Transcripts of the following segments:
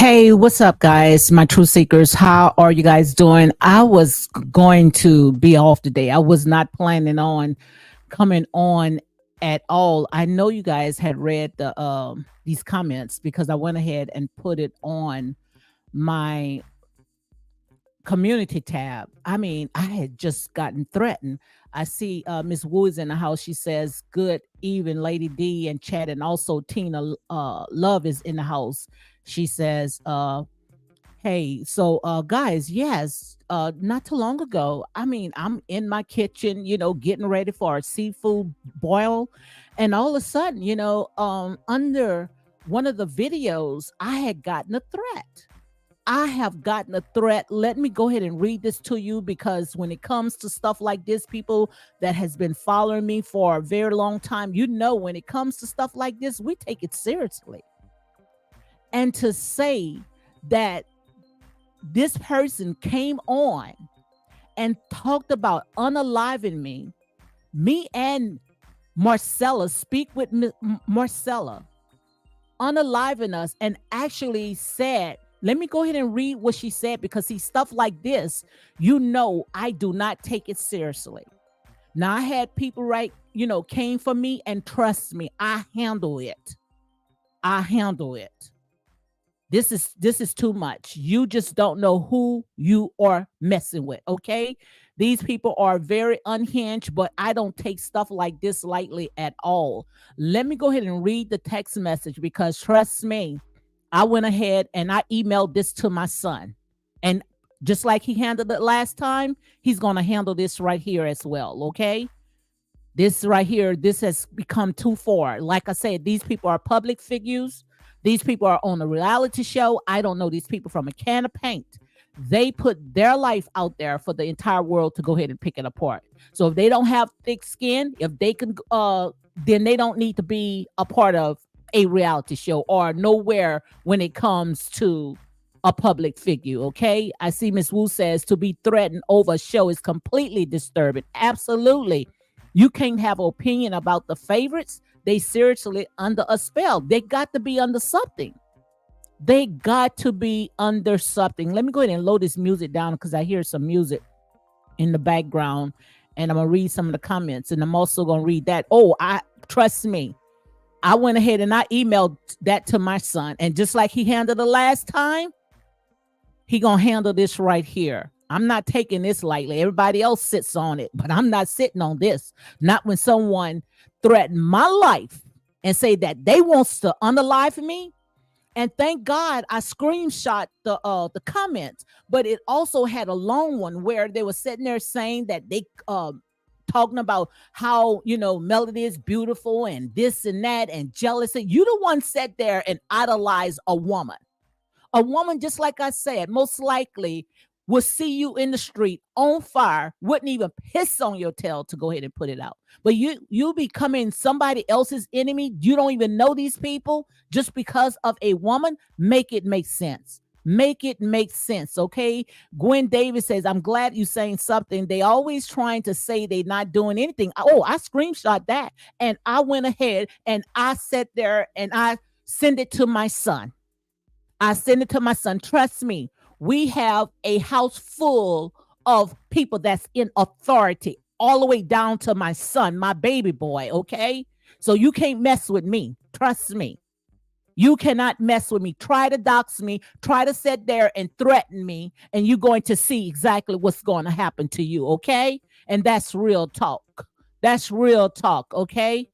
Hey, what's up, guys? My truth seekers, how are you guys doing? I was going to be off today. I was not planning on coming on at all. I know you guys had read these comments because I went ahead and put it on my community tab. I mean, I had just gotten threatened. I see Miss Woods in the house. She says, "Good evening, Lady D and Chad," and also Tina Love is in the house. She says, "Hey, so guys, yes, not too long ago. I mean, I'm in my kitchen, getting ready for a seafood boil, and all of a sudden, under one of the videos, I had gotten a threat." I have gotten a threat. Let me go ahead and read this to you because when it comes to stuff like this, people that has been following me for a very long time, when it comes to stuff like this, we take it seriously. And to say that this person came on and talked about unaliving me and Marcella speak with Marcella, unaliving us, and actually said, let me go ahead and read what she said because see, stuff like this, I do not take it seriously. Now I had people came for me, and trust me, I handle it. I handle it. This is too much. You just don't know who you are messing with, okay? These people are very unhinged, but I don't take stuff like this lightly at all. Let me go ahead and read the text message because trust me, I went ahead and I emailed this to my son. And just like he handled it last time, he's going to handle this right here as well, okay? This right here, this has become too far. Like I said, these people are public figures. These people are on a reality show. I don't know these people from a can of paint. They put their life out there for the entire world to go ahead and pick it apart. So if they don't have thick skin, if they can, then they don't need to be a part of a reality show or nowhere when it comes to a public figure. Okay, I see Miss Wu says to be threatened over a show is completely disturbing. Absolutely. You can't have an opinion about the favorites. They seriously under a spell. They got to be under something. They got to be under something. Let me go ahead and load this music down because I hear some music in the background, and I'm gonna read some of the comments, and I'm also gonna read that. Oh, I trust me. I went ahead and I emailed that to my son. And just like he handled the last time, he gonna handle this right here. I'm not taking this lightly. Everybody else sits on it, but I'm not sitting on this. Not when someone threatened my life and say that they wants to unalive me. And thank God I screenshot the comments, but it also had a long one where they were sitting there saying that they talking about how Melody is beautiful and this and that and jealousy. You the one sat there and idolize a woman. A woman, just like I said, most likely will see you in the street on fire, wouldn't even piss on your tail to go ahead and put it out. But you becoming somebody else's enemy. You don't even know these people just because of a woman. Make it make sense. Make it make sense, okay? Gwen Davis says, I'm glad you saying something. They always trying to say they not doing anything. Oh, I screenshot that. And I went ahead and I sat there and I sent it to my son. I sent it to my son. Trust me, we have a house full of people that's in authority, all the way down to my son, my baby boy, okay? So you can't mess with me. Trust me. You cannot mess with me. Try to dox me. Try to sit there and threaten me, and you're going to see exactly what's going to happen to you, okay? And that's real talk. That's real talk, okay?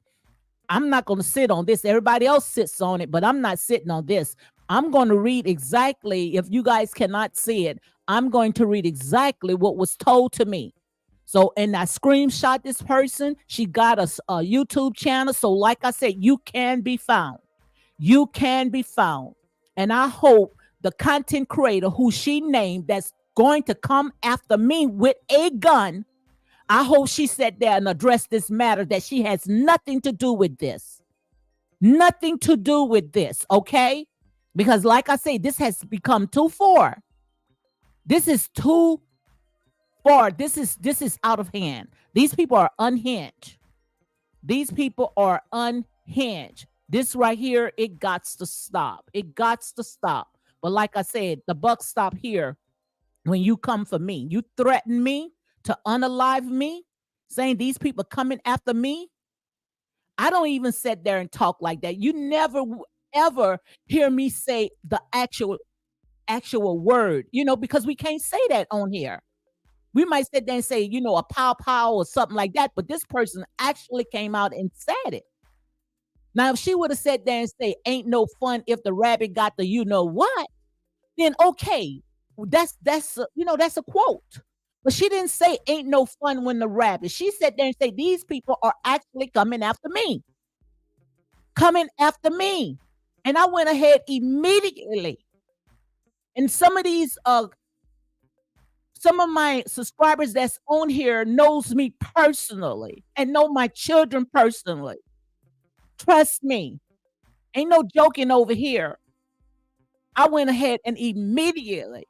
I'm not going to sit on this. Everybody else sits on it, but I'm not sitting on this. I'm going to read exactly, if you guys cannot see it, I'm going to read exactly what was told to me. So, and I screenshot this person. She got a YouTube channel. So like I said, you can be found. You can be found. And I hope the content creator who she named that's going to come after me with a gun, I hope she sat there and addressed this matter that she has nothing to do with this. Nothing to do with this, okay? Because like I say, this has become too far. This is too far. This is out of hand. These people are unhinged. These people are unhinged. This right here, it gots to stop. It gots to stop. But like I said, the buck stop here when you come for me. You threaten me to unalive me, saying these people coming after me. I don't even sit there and talk like that. You never ever hear me say the actual word, because we can't say that on here. We might sit there and say, a pow pow or something like that, but this person actually came out and said it. Now, if she would have sat there and say, "Ain't no fun if the rabbit got the you know what," then okay, that's a quote. But she didn't say, "Ain't no fun when the rabbit." She sat there and said, "These people are actually coming after me," and I went ahead immediately. And some of my subscribers that's on here knows me personally and know my children personally. Trust me, ain't no joking over here. I went ahead and immediately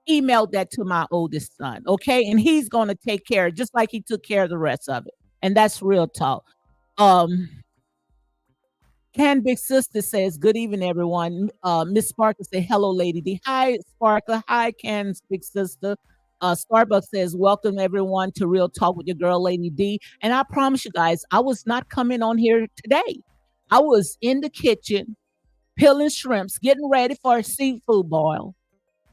emailed that to my oldest son, okay? And he's going to take care, just like he took care of the rest of it. And that's real talk. Um, Can Big Sister says, "Good evening, everyone." Miss Sparkle say, "Hello, Lady D." Hi, Sparkle. Hi, Can's Big Sister. Starbucks says, "Welcome, everyone, to Real Talk with your girl, Lady D." And I promise you guys, I was not coming on here today. I was in the kitchen peeling shrimps, getting ready for a seafood boil.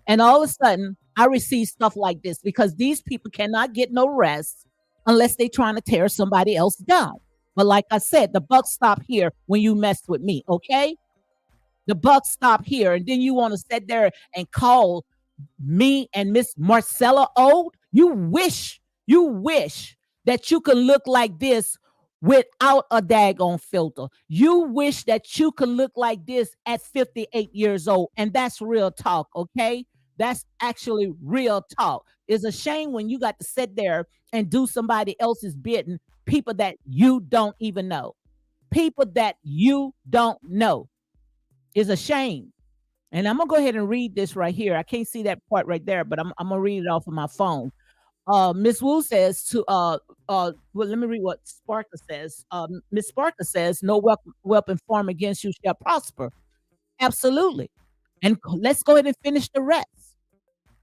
And all of a sudden, I receive stuff like this because these people cannot get no rest unless they're trying to tear somebody else down. But like I said, the buck stop here when you mess with me, okay? The buck stop here. And then you want to sit there and call me and Miss Marcella old? You wish that you could look like this without a daggone filter. You wish that you could look like this at 58 years old. And that's real talk, okay? That's actually real talk. It's a shame when you got to sit there and do somebody else's bidding, people that you don't even know. People that you don't know. It's a shame. And I'm gonna go ahead and read this right here. I can't see that part right there, but I'm gonna read it off of my phone. Miss Wu says well, let me read what Sparker says. Miss Sparker says, "No weapon formed against you shall prosper." Absolutely. And let's go ahead and finish the rest.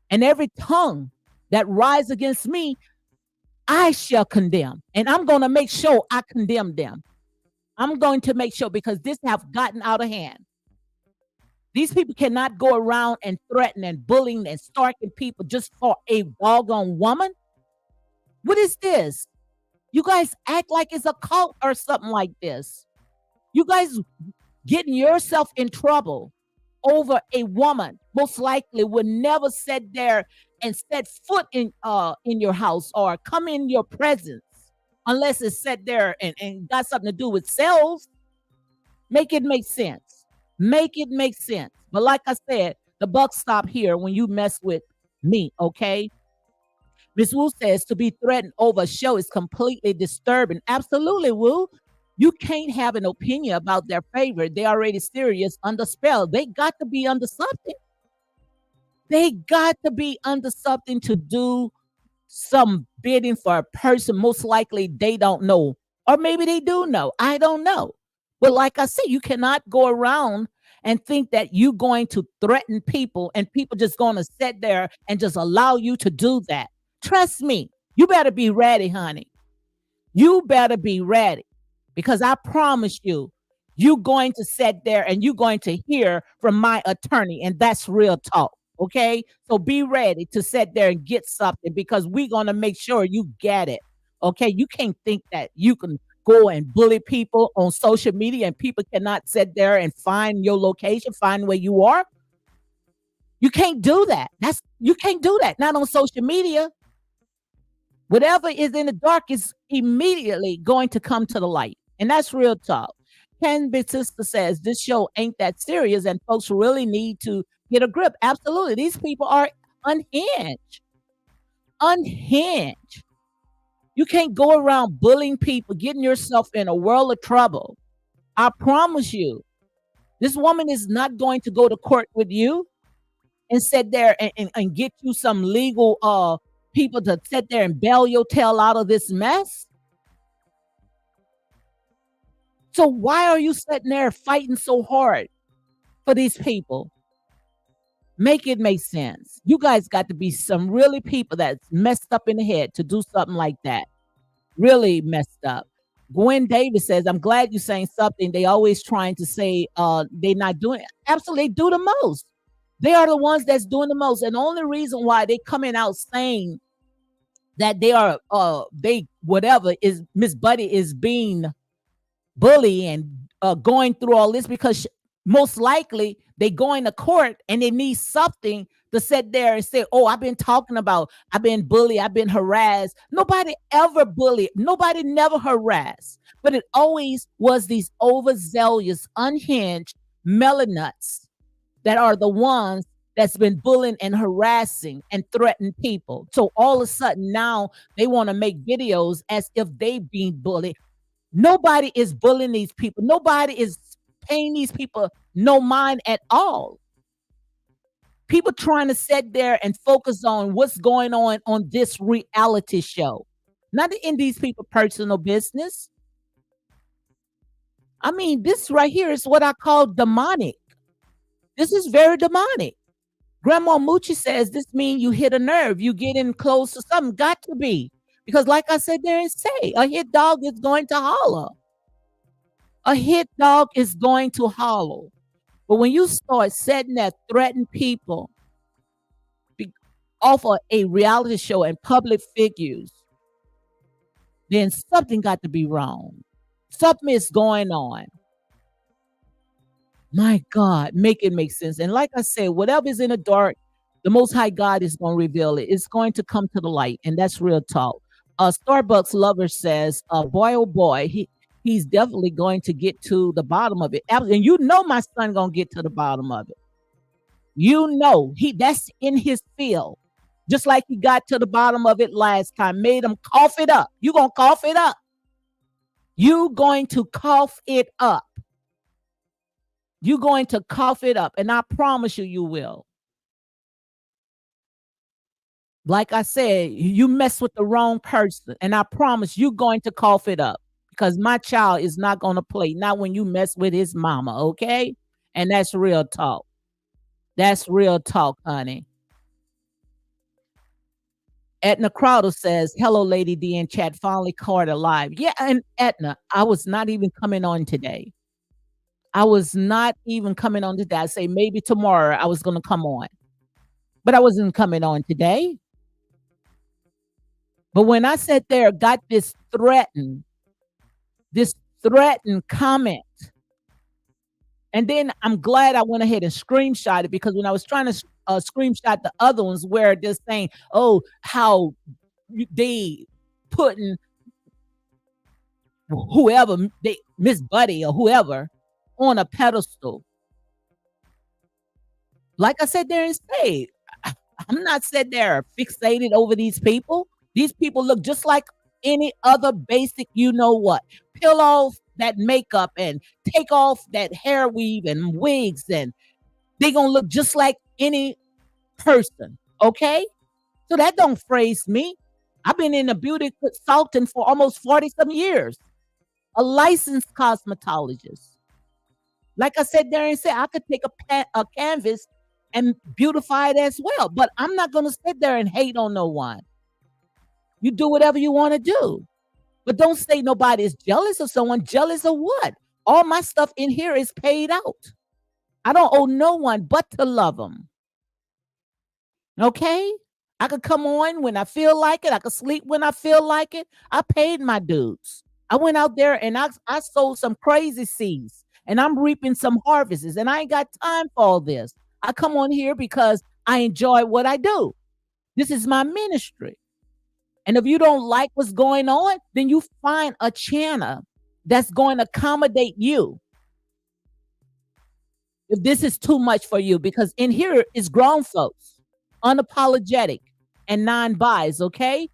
"And every tongue that rise against me, I shall condemn." And I'm going to make sure I condemn them. I'm going to make sure, because this have gotten out of hand. These people cannot go around and threaten and bullying and stalking people just for a doggone woman. What is this? You guys act like it's a cult or something like this. You guys getting yourself in trouble over a woman most likely would never sit there and set foot in your house or come in your presence unless it's set there and got something to do with sales. Make it make sense. Make it make sense. But like I said, the buck stop here when you mess with me, okay? Miss Wu says, "To be threatened over a show is completely disturbing." Absolutely, Wu. You can't have an opinion about their favorite. They already serious under spell. They got to be under something. They got to be under something to do some bidding for a person. Most likely they don't know. Or maybe they do know. I don't know. But like I said, you cannot go around and think that you're going to threaten people and people just going to sit there and just allow you to do that. Trust me, you better be ready, honey. You better be ready, because I promise you, you're going to sit there and you're going to hear from my attorney, and that's real talk. Okay, so be ready to sit there and get something, because we're going to make sure you get it. Okay, you can't think that you can go and bully people on social media and people cannot sit there and find your location, find where you are. You can't do that. You can't do that. Not on social media. Whatever is in the dark is immediately going to come to the light. And that's real talk. Ken Big Sister says, "This show ain't that serious and folks really need to get a grip." Absolutely. These people are unhinged. Unhinged. You can't go around bullying people, getting yourself in a world of trouble. I promise you, this woman is not going to go to court with you and sit there and get you some legal people to sit there and bail your tail out of this mess. So why are you sitting there fighting so hard for these people? Make it make sense. You guys got to be some really people that's messed up in the head to do something like that. Really messed up. Gwen Davis says, I'm glad you're saying something. They always trying to say they're not doing it. Absolutely, they do the most. They are the ones that's doing the most. And the only reason why they coming out saying that they are they whatever is Miss Buddy is being bully and going through all this because most likely they going to court and they need something to sit there and say, oh, I've been talking about, I've been bullied, I've been harassed. Nobody ever bullied, nobody never harassed, but it always was these overzealous, unhinged melanuts that are the ones that's been bullying and harassing and threatening people. So all of a sudden now they want to make videos as if they being bullied. Nobody is bullying these people. Nobody is paying these people no mind at all. People trying to sit there and focus on what's going on this reality show, not in these people' personal business. I mean, this right here is what I call demonic. This is very demonic. Grandma Moochie says this means you hit a nerve. You get in close to something. Got to be. Because like I said there and say, a hit dog is going to holler. A hit dog is going to holler. But when you start setting that threaten people off of a reality show and public figures, then something got to be wrong. Something is going on. My God, make it make sense. And like I said, whatever is in the dark, the Most High God is going to reveal it. It's going to come to the light, and that's real talk. Starbucks lover says, "Boy, oh boy, he's definitely going to get to the bottom of it." And you know, my son gonna get to the bottom of it. You know, that's in his field, just like he got to the bottom of it last time. Made him cough it up. You gonna cough it up? You going to cough it up? You're going to cough it up, and I promise you, you will. Like I said, you mess with the wrong person, and I promise you're going to cough it up because my child is not going to play, not when you mess with his mama, okay? And that's real talk. That's real talk, honey. Etna Crowder says, hello, Lady D in chat, finally caught alive. Yeah, and Etna, I was not even coming on today. I was not even coming on today. I say maybe tomorrow I was going to come on, but I wasn't coming on today. But when I sat there, got this threatened comment, and then I'm glad I went ahead and screenshot it, because when I was trying to screenshot the other ones where they're saying, oh, how they putting whoever, Miss Buddy or whoever, on a pedestal. Like I said there and say, I'm not sitting there fixated over these people. These people look just like any other basic, you know what. Peel off that makeup and take off that hair weave and wigs, and they're going to look just like any person, okay? So that don't phrase me. I've been in a beauty consultant for almost 40-some years, a licensed cosmetologist. Like I said there and said, I could take a canvas and beautify it as well, but I'm not going to sit there and hate on no one. You do whatever you want to do, but don't say nobody is jealous of someone. Jealous of what? All my stuff in here is paid out. I don't owe no one but to love them. Okay? I could come on when I feel like it. I could sleep when I feel like it. I paid my dues. I went out there and I sold some crazy seeds, and I'm reaping some harvests, and I ain't got time for all this. I come on here because I enjoy what I do. This is my ministry. And if you don't like what's going on, then you find a channel that's going to accommodate you. If this is too much for you, because in here is grown folks, unapologetic and non-biased, okay?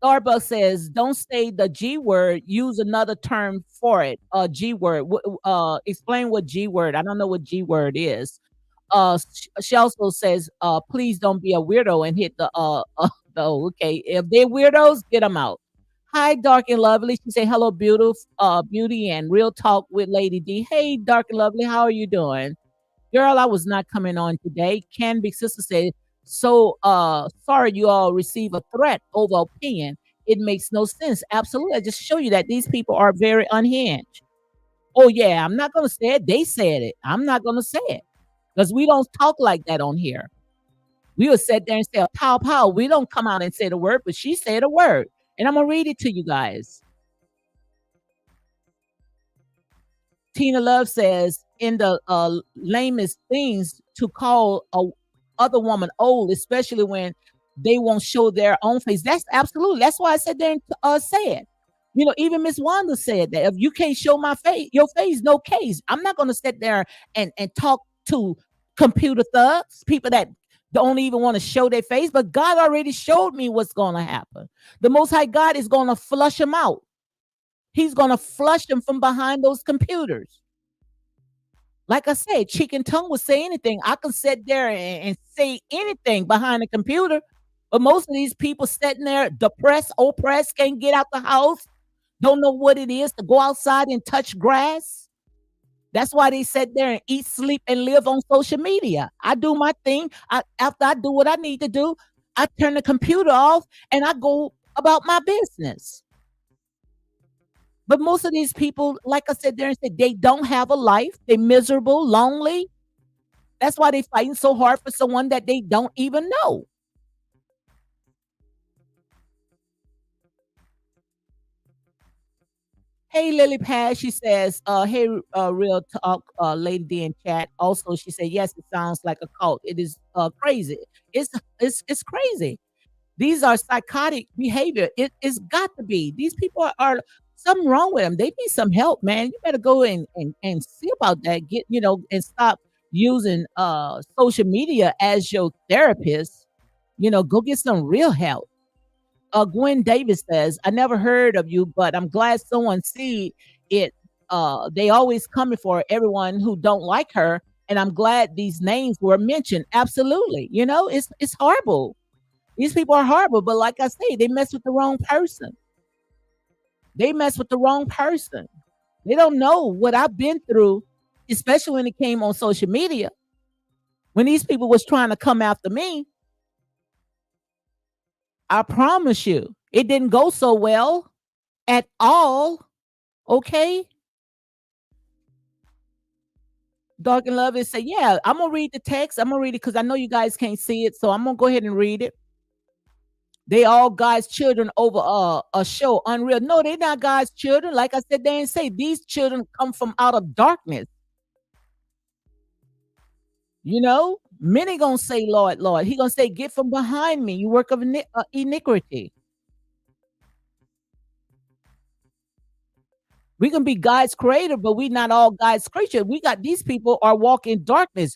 Starbucks says, don't say the G word, use another term for it. G word. Explain what G word. I don't know what G word is. She also says, please don't be a weirdo and hit the okay. If they're weirdos, get them out. Hi, Dark and Lovely. She say, hello, beauty and real talk with Lady D. Hey, Dark and Lovely, how are you doing? Girl, I was not coming on today. Can Big Sister said, so sorry you all receive a threat over opinion. It makes no sense. Absolutely. I just show you that these people are very unhinged. Oh yeah, I'm not gonna say it. They said it. I'm not gonna say it. Because we don't talk like that on here. We will sit there and say, pow, pow. We don't come out and say the word, but she said a word. And I'm gonna read it to you guys. Tina Love says, in the lamest things to call a other woman old, especially when they won't show their own face. That's absolutely. That's why I said there and said. You know, even Miss Wanda said that if you can't show my face, your face, no case. I'm not going to sit there and talk to computer thugs, people that don't even want to show their face. But God already showed me what's going to happen. The Most High God is going to flush them out. He's going to flush them from behind those computers. Like I said, cheek and tongue will say anything. I can sit there and say anything behind the computer. But most of these people sitting there depressed, oppressed, can't get out the house, don't know what it is to go outside and touch grass. That's why they sit there and eat, sleep, and live on social media. I do my thing. After I do what I need to do, I turn the computer off and I go about my business. But most of these people, like I said there and said, they don't have a life. They're miserable, lonely. That's why they're fighting so hard for someone that they don't even know. Hey, Lily Pad, she says, hey, real talk, Lady D in chat. Also, she said, yes, it sounds like a cult. It is crazy. It's crazy. These are psychotic behavior. It's got to be. These people are something wrong with them. They need some help, man. You better go and see about that. Get, and stop using social media as your therapist. Go get some real help. Gwen Davis says, I never heard of you, but I'm glad someone see it. They always coming for everyone who don't like her. And I'm glad these names were mentioned. Absolutely. It's horrible. These people are horrible, but like I say, they mess with the wrong person. They mess with the wrong person. They don't know what I've been through, especially when it came on social media. When these people was trying to come after me, I promise you, it didn't go so well at all. Okay? Dark and Love is say, yeah, I'm gonna read the text. I'm gonna read it because I know you guys can't see it, so I'm gonna go ahead and read it. They all God's children over a show, Unreal. No, they're not God's children. Like I said, they didn't say these children come from out of darkness. Many gonna say, Lord, Lord. He gonna say, get from behind me, you work of iniquity. We can be God's creator, but we not all God's creature. We got these people are walking darkness.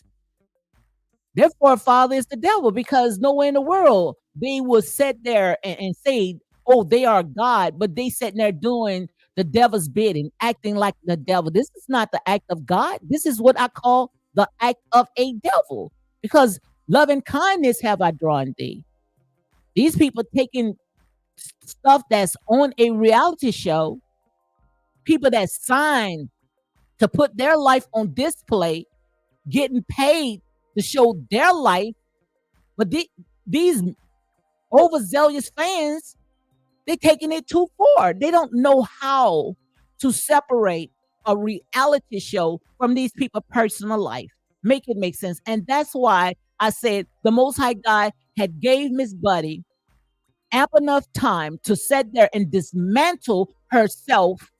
Their forefather is the devil because nowhere in the world they will sit there and say, oh, they are God, but they sitting there doing the devil's bidding, acting like the devil. This is not the act of God. This is what I call the act of a devil because love and kindness have I drawn thee. These people taking stuff that's on a reality show, people that sign to put their life on display, getting paid to show their life, but these overzealous fans, they're taking it too far. They don't know how to separate a reality show from these people's personal life. Make it make sense. And that's why I said the Most High God had gave Miss Buddy ample enough time to sit there and dismantle herself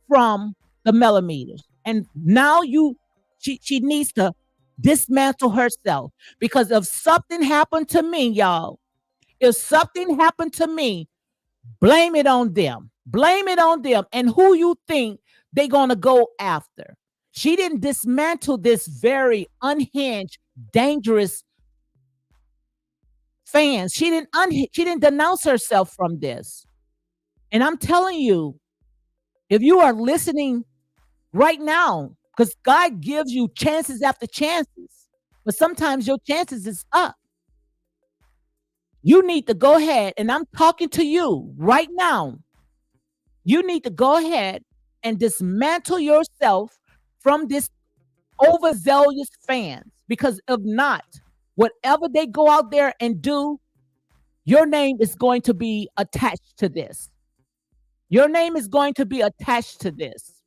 from the MELOMETERs. And now she needs to dismantle herself because if something happened to me, y'all, if something happened to me, blame it on them. Blame it on them. And who you think they're going to go after? She didn't dismantle this very unhinged, dangerous fans. She didn't denounce herself from this. And I'm telling you, if you are listening right now, because God gives you chances after chances, but sometimes your chances is up. You need to go ahead, and I'm talking to you right now. You need to go ahead and dismantle yourself from this overzealous fans, because if not, whatever they go out there and do, your name is going to be attached to this. Your name is going to be attached to this,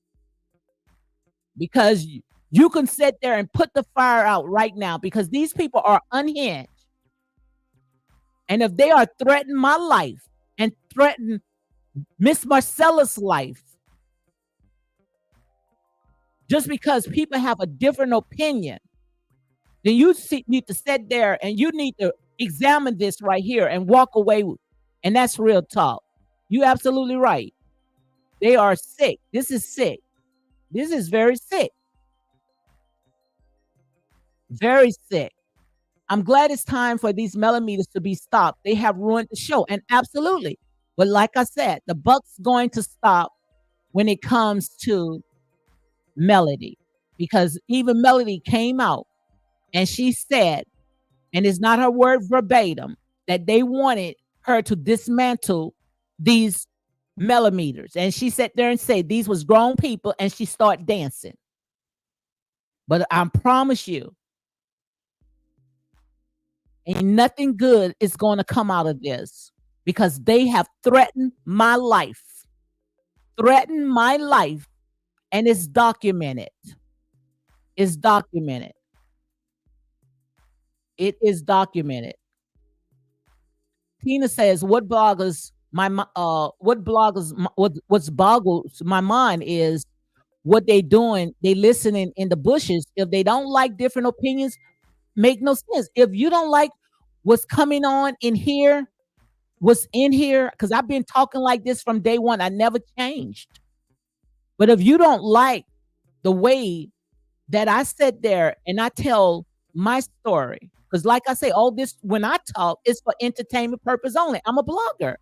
because you can sit there and put the fire out right now, because these people are unhinged. And if they are threatening my life and threaten Miss Marcella's life, just because people have a different opinion, then you need to sit there and you need to examine this right here and walk away. And that's real talk. You're absolutely right. They are sick. This is sick. This is very sick. Very sick. I'm glad it's time for these millimeters to be stopped. They have ruined the show. And absolutely. But like I said, the buck's going to stop when it comes to Melody, because even Melody came out and she said, and it's not her word verbatim, that they wanted her to dismantle these millimeters. And she sat there and said these was grown people, and she started dancing. But I promise you, ain't nothing good is going to come out of this, because they have threatened my life. Threatened my life. And it's documented. It's documented. It is documented. Tina says, what boggles my mind is what they doing. They listening in the bushes. If they don't like different opinions, make no sense. If you don't like what's coming on in here, what's in here, because I've been talking like this from day one. I never changed. But if you don't like the way that I sit there and I tell my story, because like I say, all this, when I talk, is for entertainment purpose only. I'm a blogger.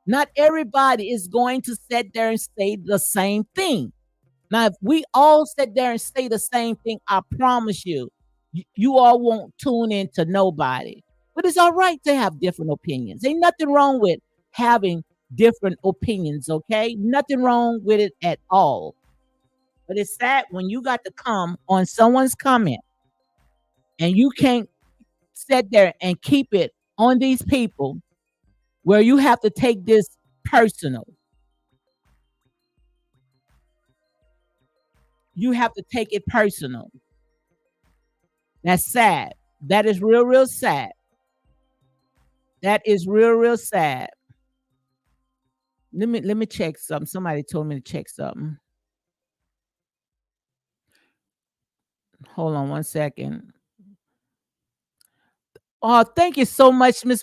Not everybody is going to sit there and say the same thing. Now, if we all sit there and say the same thing, I promise you, you all won't tune in to nobody. But it's all right to have different opinions. Ain't nothing wrong with having different opinions, okay? Nothing wrong with it at all. But it's sad when you got to come on someone's comment and you can't sit there and keep it on these people, where you have to take this personal. You have to take it personal. That's sad. That is real, real sad. That is real, real sad. Let me check something. Somebody told me to check something. Hold on one second. Oh, thank you so much, Miss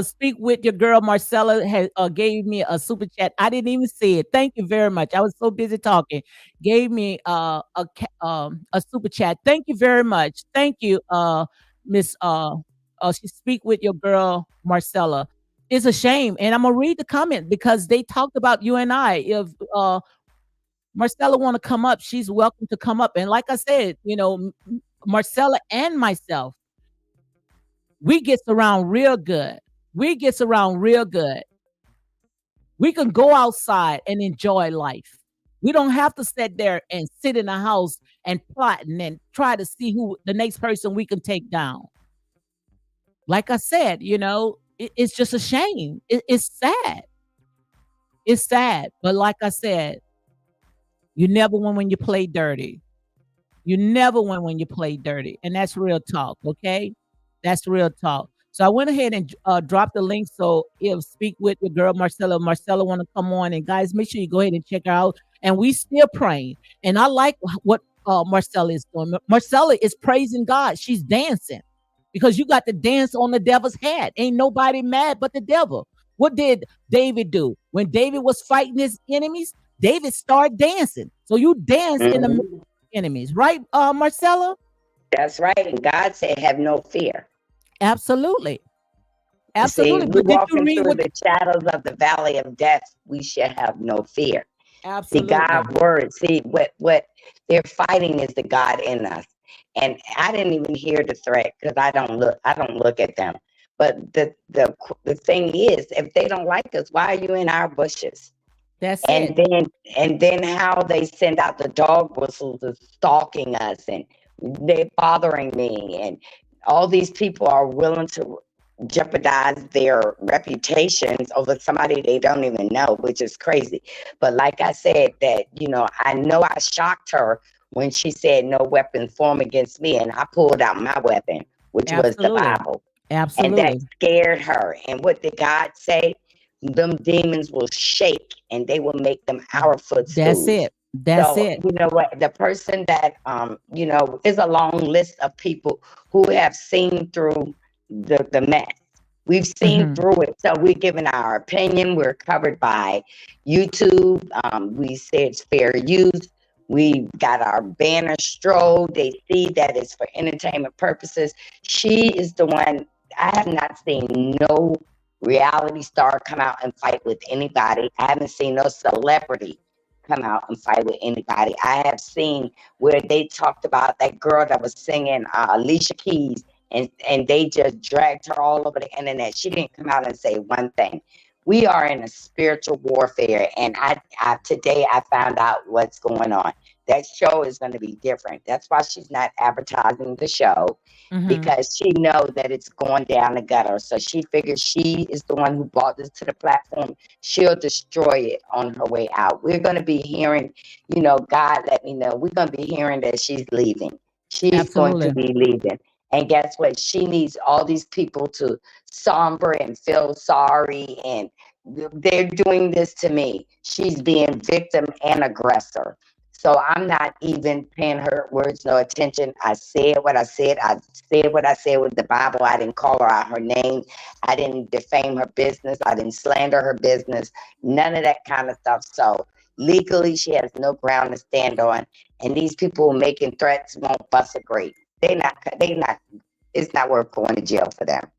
Speak with your girl Marcella has gave me a super chat. I didn't even see it. Thank you very much. I was so busy talking. Gave me a super chat. Thank you very much. Thank you, Miss she Speak with your girl Marcella. It's a shame, and I'm gonna read the comment because they talked about you and I. If Marcella want to come up, she's welcome to come up. And like I said, you know, Marcella and myself, we gets around real good. We gets around real good. We can go outside and enjoy life. We don't have to sit there and sit in a house and plotting and try to see who the next person we can take down. Like I said, you know, it's just a shame. It's sad. It's sad. But like I said, you never win when you play dirty. You never win when you play dirty. And that's real talk, okay? That's real talk. So I went ahead and dropped the link. So if Speak with your girl Marcella want to come on, and guys, make sure you go ahead and check her out. And we still praying. And I like what Marcella is doing. Marcella is praising God. She's dancing, because you got to dance on the devil's head. Ain't nobody mad but the devil. What did David do? When David was fighting his enemies, David started dancing. So you dance in the middle of enemies, right, Marcella? That's right. And God said, have no fear. Absolutely. Absolutely. See, we're walking through the shadows of the valley of death. We shall have no fear. Absolutely. See, God's word. See, what they're fighting is the God in us. And I didn't even hear the threat, because I don't look at them. But the thing is, if they don't like us, why are you in our bushes? That's And it. then how they send out the dog whistles is stalking us, and they're bothering me, and all these people are willing to jeopardize their reputations over somebody they don't even know, which is crazy. But like I said, that I know I shocked her when she said no weapon formed against me, and I pulled out my weapon, which was the Absolutely. Bible. And that Absolutely. scared her. And what did God say? Them demons will shake and they will make them our That's footstools. it. That's So, it. you know what? The person that, is a long list of people who have seen through the mess. We've seen Mhm. through it. So we're giving our opinion. We're covered by YouTube. We say it's fair use. We got our banner stroll. They see that it's for entertainment purposes. She is the one. I have not seen no reality star come out and fight with anybody. I haven't seen no celebrity come out and fight with anybody. I have seen where they talked about that girl that was singing Alicia Keys, and they just dragged her all over the internet. She didn't come out and say one thing. We are in a spiritual warfare, and I today I found out what's going on. That show is going to be different. That's why she's not advertising the show, Mhm. because she knows that it's going down the gutter. So she figures she is the one who brought this to the platform. She'll destroy it on her way out. We're going to be hearing, God let me know. We're going to be hearing that she's leaving. She's going to Absolutely. be leaving. And guess what? She needs all these people to somber and feel sorry. And they're doing this to me. She's being victim and aggressor. So I'm not even paying her words no attention. I said what I said. I said what I said with the Bible. I didn't call her out her name. I didn't defame her business. I didn't slander her business. None of that kind of stuff. So legally, she has no ground to stand on. And these people making threats won't bust a grape. They not. They not. It's not worth going to jail for them.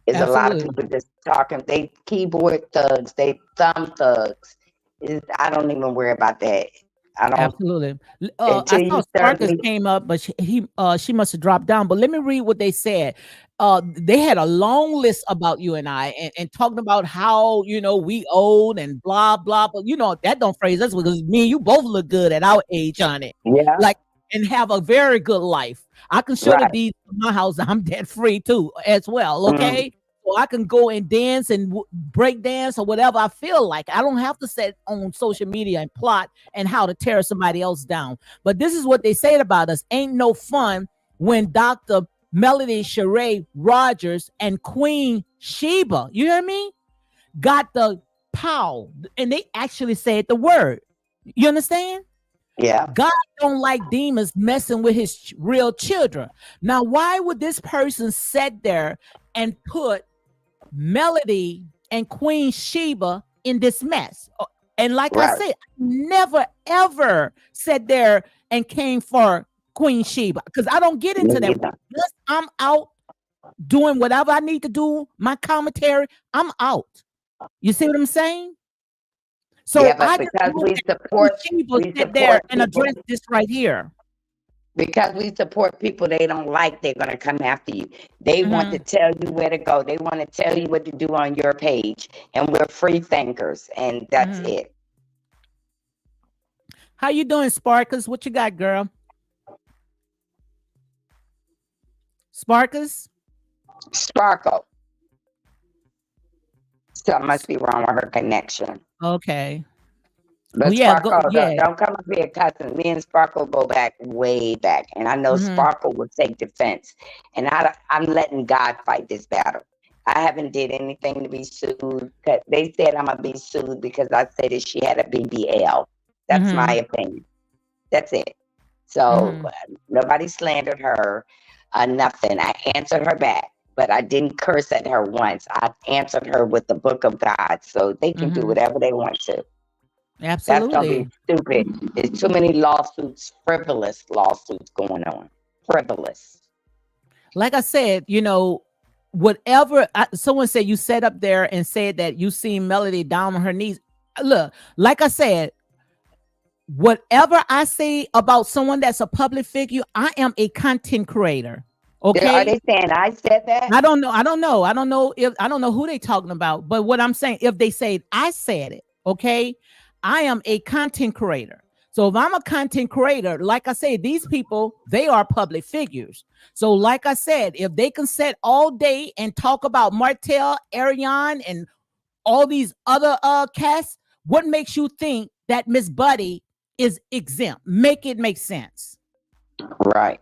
There's a lot of Absolutely. people just talking. They keyboard thugs. They thumb thugs. I don't even worry about that. I don't Absolutely. I until saw you start Sparkus came up, but she must have dropped down. But let me read what they said. They had a long list about you and I, and talking about how we old and blah blah. But that don't phrase us because me and you both look good at our age on it, Yeah, like and have a very good life. I can show the right. deeds of my house. I'm debt free too, as well. Mm, Okay. So I can go and dance and break dance or whatever I feel like. I don't have to sit on social media and plot and how to tear somebody else down. But this is what they said about us. Ain't no fun when Dr. Melody Sheree Rogers and Queen Sheba, you hear me? Got the pow. And they actually said the word. You understand? yeah, God don't like demons messing with his real children. Now, why would this person sit there and put Melody and Queen Sheba in this mess? And like I right. said, I never ever sat there and came for Queen Sheba because I don't get Me into that. neither. Once I'm out doing whatever I need to do, my commentary, I'm out. You see what I'm saying? Yeah, So but I just because hope that Queen Sheba we sit there support and address people, this right here. because we support people they don't like, they're gonna come after you. They want to Mhm. tell you where to go. They want to tell you what to do on your page, and we're free thinkers, and that's Mhm. it. How you doing, Sparkus? What you got, girl? Sparkus? Sparkle. Something must be wrong with her connection. Okay. Oh But yeah, go Sparkle, yeah. don't come up here cussing. Me and Sparkle go back way back, and I know Mhm. Sparkle will take defense. And I'm letting God fight this battle. I haven't did anything to be sued. They said I'm gonna be sued because I said that she had a BBL. That's my Mhm. opinion. That's it. So Mhm. nobody slandered her, nothing. I answered her back, but I didn't curse at her once. I answered her with the book of God, so they can do Mhm. whatever they want to. That's gonna be Absolutely. stupid. There's too many lawsuits, frivolous lawsuits going on. Frivolous. Like I said, whatever someone said you sat up there and said that you seen Melody down on her knees. Look, like I said, whatever I say about someone that's a public figure, I am a content creator. Are Okay? they saying I said that? I don't know. I don't know. I don't know who they talking about. But what I'm saying, if they say I said it, okay, I am a content creator. So if I'm a content creator, like I said, these people, they are public figures. So like I said, if they can sit all day and talk about Martell, Ariane, and all these other casts, what makes you think that Miss Buddy is exempt? Make it make sense. Right.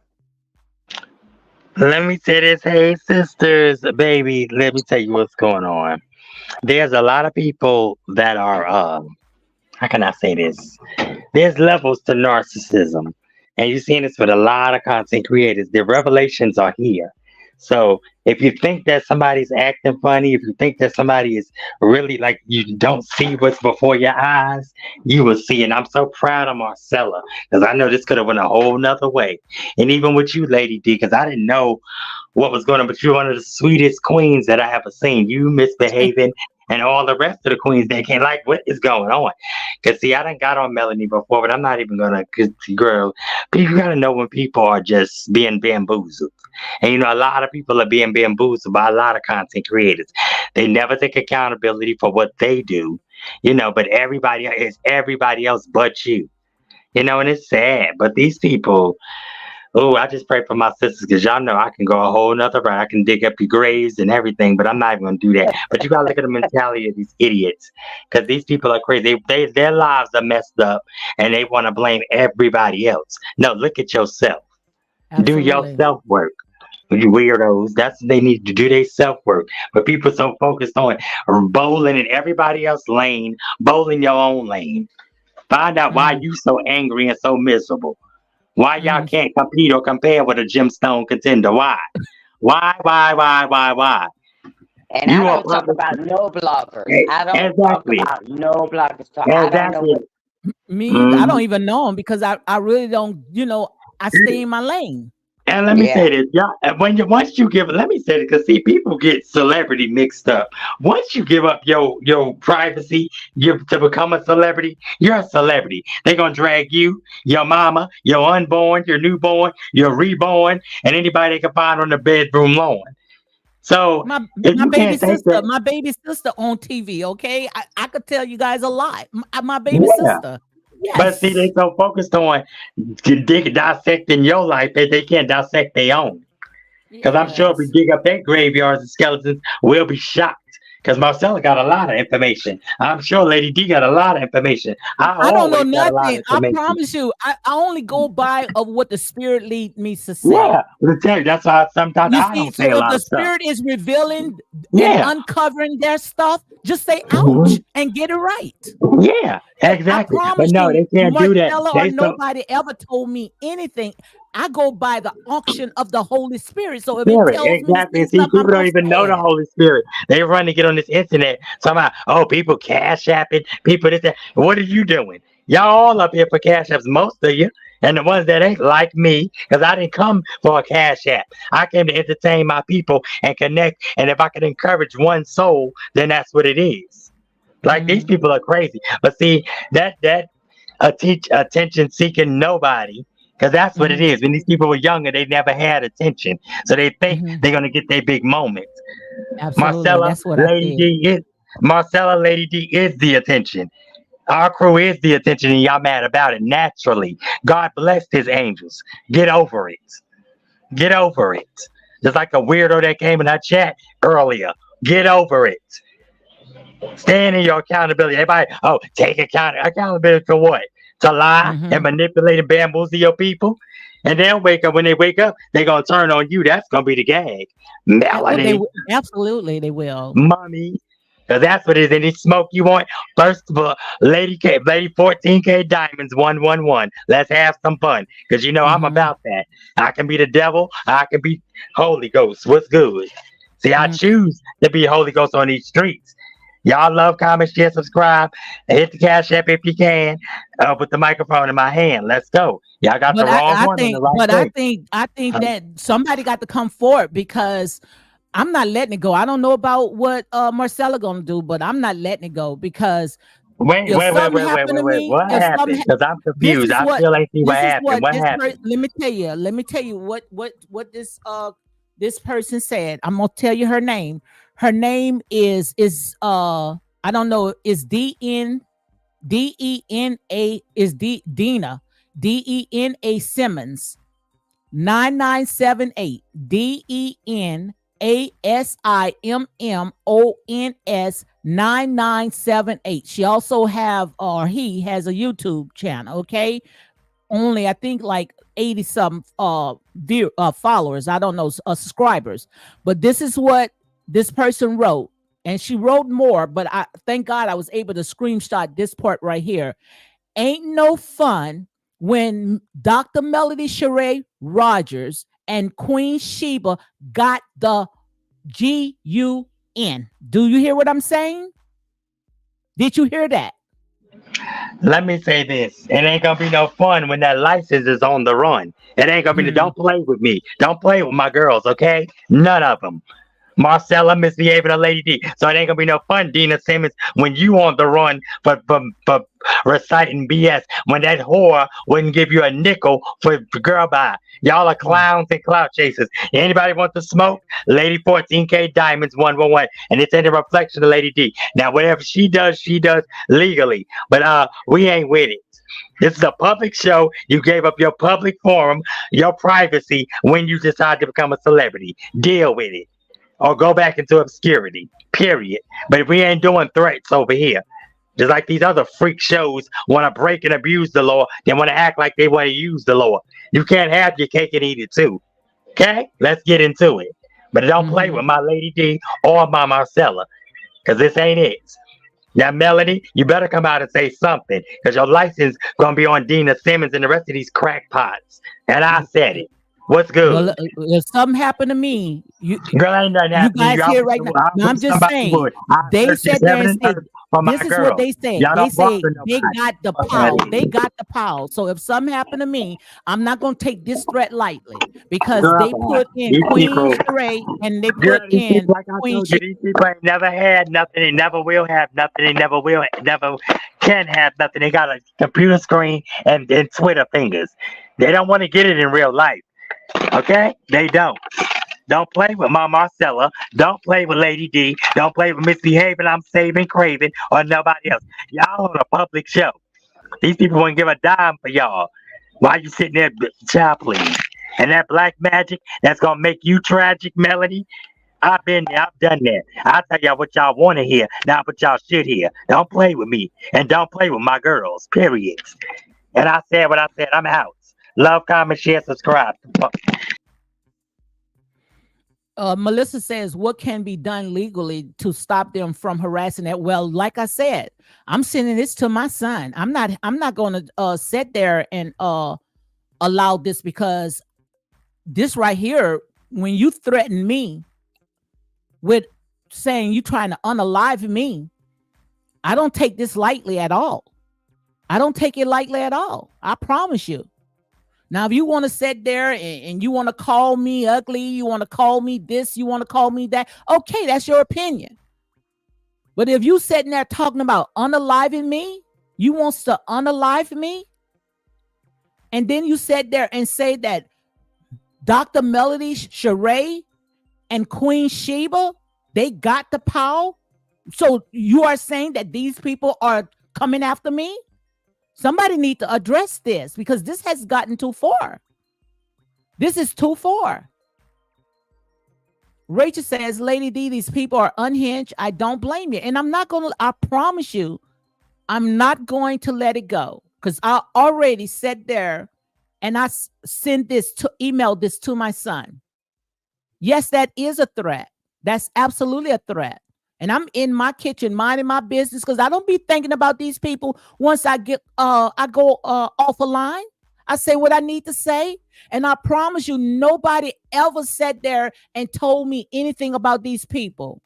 Let me say this, hey sisters, baby. Let me tell you what's going on. There's a lot of people that are how can I say this? There's levels to narcissism. And you're seeing this with a lot of content creators. The revelations are here. So if you think that somebody's acting funny, if you think that somebody is really like you don't see what's before your eyes, you will see. And I'm so proud of Marcella because I know this could have went a whole nother way. And even with you, Lady D, because I didn't know what was going on, but you're one of the sweetest queens that I ever seen. You misbehaving and all the rest of the queens that can't like what is going on. Cause see, I done got on Melanie before, but I'm not even gonna, cause girl, but you gotta know when people are just being bamboozled. And you know, a lot of people are being bamboozled by a lot of content creators. They never take accountability for what they do, you know, but everybody is everybody else but you. You know, and it's sad. But these people, oh, I just pray for my sisters because y'all know I can go a whole nother route. I can dig up your graves and everything, but I'm not even gonna do that. But you gotta look at the mentality of these idiots because these people are crazy. Their lives are messed up and they want to blame everybody else. No, look at yourself. Do your Absolutely. self work. You weirdos. That's what they need to do their self work. But people so focused on bowling in everybody else's lane, bowling your own lane. Find out why Mm, you so angry and so miserable. Why y'all mhm. can't compete or compare with a gemstone contender? Why? Why? And I You are don't talk public. about no bloggers. I don't talk Exactly. about no bloggers. So I don't know Exactly. what. I don't Mhm. even know them because I really don't, I stay in my lane. And let me Yeah. say this, y'all. And when you once you give, let me say this, because see, people get celebrity mixed up. Once you give up your privacy, you to become a celebrity, you're a celebrity. They're gonna drag you, your mama, your unborn, your newborn, your reborn, and anybody they can find on the bedroom lawn. So My if my you baby can't take sister, that, my baby sister on TV, okay? I could tell you guys a lot. My baby yeah. sister. But see, Yes. they so focused on dissecting your life that they can't dissect their own. Because I'm sure if we Yes. dig up their graveyards and skeletons, we'll be shocked. Because Marcella got a lot of information. I'm sure Lady D got a lot of information. I I don't know always got a lot nothing. of I information. promise you. I only go by of what the spirit lead me to say. Yeah, to tell you, that's why sometimes You I see, don't say so a if lot the of stuff. spirit is revealing and Yeah, uncovering their stuff, just say mhm, ouch and get it right. yeah, I exactly. But promise no, you, they can't do that. Marcella or They so nobody ever told me anything. I go by the unction of the Holy Spirit. So if it Spirit, tells me to exactly. say See, something, I'm people don't gonna even say know the it. Holy Spirit. They run to get on this internet. Somehow, oh, people cash apping, people this, that. What are you doing? Y'all all up here for cash apps, most of you. And the ones that ain't like me, because I didn't come for a cash app. I came to entertain my people and connect. And if I could encourage one soul, then that's what it is. Like these Mhm, people are crazy. But see, that teach attention seeking nobody. Because that's what it mhm, is. When these people were younger, they never had attention. So they think mhm. they're gonna get their big moment. Absolutely. Marcella, That's what I Lady said. D is Marcella, Lady D is the attention. Our crew is the attention, and y'all mad about it naturally. God blessed his angels. Get over it. Get over it. Just like a weirdo that came in our chat earlier. Get over it. Stand in your accountability. Everybody, oh, take accountability for what? To lie and Mhm. manipulate and bamboozle your people? And they'll wake up. When they wake up, they're going to turn on you. That's going to be the gag. Oh, Melanie, absolutely they will. mommy. Because that's what it is. Any smoke you want? First of all, Lady K, Lady 14K Diamonds 111. Let's have some fun. Because you know I'm Mhm, about that. I can be the devil. I can be Holy Ghost. What's good? See, I mhm. choose to be Holy Ghost on these streets. Y'all love, comment, share, subscribe, and hit the cash app if you can. With the microphone in my hand. Let's go. Y'all got the But I, wrong I one in the think, right but I place. think, I think that somebody got to come forward because I'm not letting it go. I don't know about what Marcella gonna do, but I'm not letting it go because Wait, if wait, wait, something wait, wait, happened wait, to wait. me, What if something, happened? Because I'm this confused. is I what, still ain't see what this is happened. what What this happened? let me tell you. Let me tell you what this person said. I'm gonna tell you her name. Her name is I don't know, is DN. DENA is Dina, DENA Simmons, 9978. DENASIMMONS 9978. She also have, or he has, a YouTube channel. Okay, only I think like 80 some followers. I don't know, subscribers. But this is what this person wrote, and she wrote more. But I thank God I was able to screenshot this part right here. Ain't no fun when Dr. Melody Sheree Rogers and Queen Sheba got the GUN. Do you hear what I'm saying? Did you hear that? Let me say this. It ain't gonna be no fun when that license is on the run. It ain't gonna be. Hmm. Don't play with me. Don't play with my girls, okay? None of them. Marcella misbehaving to Lady D. So it ain't gonna be no fun, Dina Simmons, when you on the run for reciting BS. When that whore wouldn't give you a nickel for girl by. Y'all are clowns and clout chasers. Anybody want to smoke? Lady 14K Diamonds 111. And it's in the reflection of Lady D. Now whatever she does legally. But we ain't with it. This is a public show. You gave up your public forum, your privacy when you decide to become a celebrity. Deal with it or go back into obscurity, period. But we ain't doing threats over here. Just like these other freak shows want to break and abuse the law, they want to act like they want to use the law. You can't have your cake and eat it too. Okay? Let's get into it. But don't play with Hmm. my Lady D or my Marcella, because this ain't it. Now, Melody, you better come out and say something, because your license gonna be on Dina Simmons and the rest of these crackpots. And I said it. What's good? Well, if something happened to me, Girl, ain't nothing you happening to guys you. here right now. I Now I'm wish just somebody saying, would. I they search this sat there heaven and and said, earth for my this is what girls. they said. Y'all They don't say bother they nobody. got the power. They got the power. So if something happened to me, I'm not going to take this threat lightly because Girl, they put in these Queen people, Sheree and they girl, put these in people, like I Queen told you, She. these people ain't never had nothing. They never will have nothing. They never can have nothing. They got a computer screen and Twitter fingers. They don't want to get it in real life. Okay? They don't. Don't play with my Marcella. Don't play with Lady D. Don't play with Misbehaving. I'm saving Craven or nobody else. Y'all on a public show. These people wouldn't give a dime for y'all. Why you sitting there, child, please? And that black magic that's gonna make you tragic, Melody. I've been there. I've done that. I'll tell y'all what y'all want to hear, not what y'all should hear. Don't play with me, and don't play with my girls. Period. And I said what I said. I'm out. Love, comment, share, subscribe. Melissa says, what can be done legally to stop them from harassing that? Well, like I said, I'm sending this to my son. I'm not going to sit there and allow this, because this right here, when you threaten me with saying you trying to unalive me, I don't take this lightly at all. I don't take it lightly at all. I promise you. Now, if you want to sit there and you want to call me ugly, you want to call me this, you want to call me that, okay, that's your opinion. But if you sitting there talking about unaliving me, you wants to unalive me, and then you sit there and say that Dr. Melody Sheree and Queen Sheba, they got the power. So you are saying that these people are coming after me? Somebody need to address this, because this has gotten too far. This is too far. Rachel says, Lady D, these people are unhinged. I don't blame you. And I'm not going to, I promise you, I'm not going to let it go, because I already sat there and I sent this to email this to my son. Yes, that is a threat. That's absolutely a threat. And I'm in my kitchen minding my business, because I don't be thinking about these people once I go off a line. I say what I need to say. And I promise you, nobody ever sat there and told me anything about these people.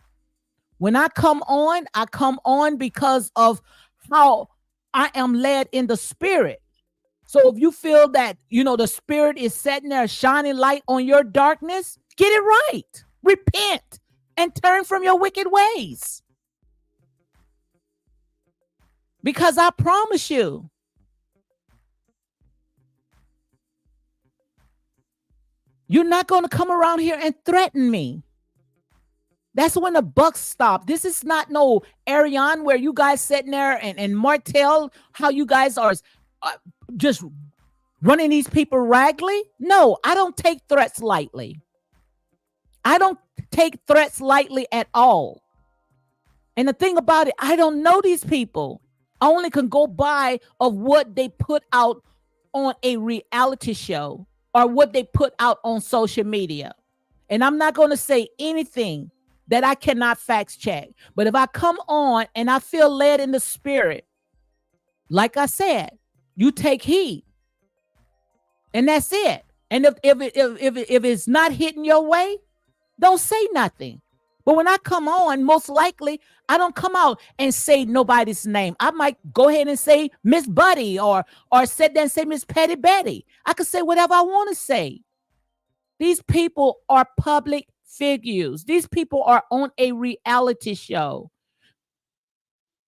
When I come on because of how I am led in the spirit. So if you feel that, the spirit is setting there shining light on your darkness, get it right. Repent and turn from your wicked ways. Because I promise you, you're not going to come around here and threaten me. That's when the buck stopped. This is not no Ariane where you guys sitting there and Martell, how you guys are uh, just running these people raggly. No, I don't take threats lightly. I don't take threats lightly at all. And the thing about it, I don't know these people. I only can go by of what they put out on a reality show or what they put out on social media. And I'm not going to say anything that I cannot fact check. But if I come on and I feel led in the spirit, like I said, you take heed. And that's it. And if it's not hitting your way, don't say nothing. But when I come on, most likely I don't come out and say nobody's name. I might go ahead and say Miss Buddy or sit there and say Miss Petty Betty. I could say whatever I want to say. These people are public figures. These people are on a reality show.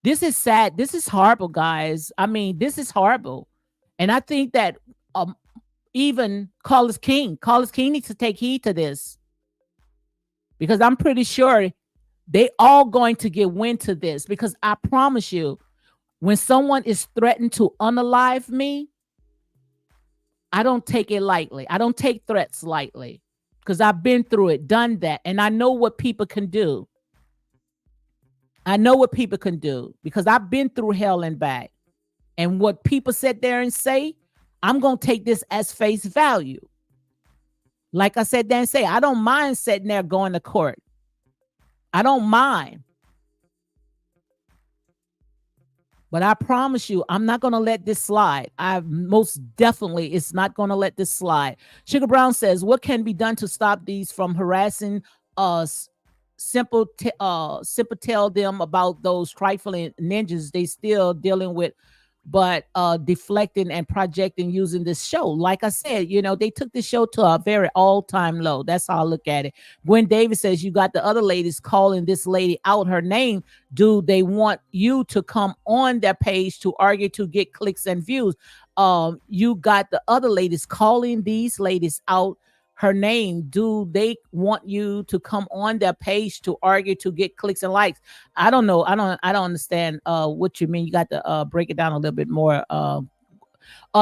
This is sad. This is horrible, guys. I mean, this is horrible. And I think that even Carlos King needs to take heed to this. Because I'm pretty sure they all going to get wind to this. Because I promise you, when someone is threatened to unalive me, I don't take it lightly. I don't take threats lightly. Because I've been through it, done that. And I know what people can do. I know what people can do. Because I've been through hell and back. And what people sit there and say, I'm going to take this as face value. Like I said, then say, I don't mind sitting there going to court. I don't mind. But I promise you, I'm not going to let this slide. I most definitely is not going to let this slide. Sugar Brown says, what can be done to stop these from harassing us? Simple tell them about those trifling ninjas they still dealing with, but deflecting and projecting using this show. Like I said, they took the show to a very all-time low. That's how I look at it. Gwen Davis says, you got the other ladies calling this lady out her name. Do they want you to come on their page to argue to get clicks and views? You got the other ladies calling these ladies out her name. Do they want you to come on their page to argue to get clicks and likes? I don't know. I don't understand what you mean. You got to break it down a little bit more.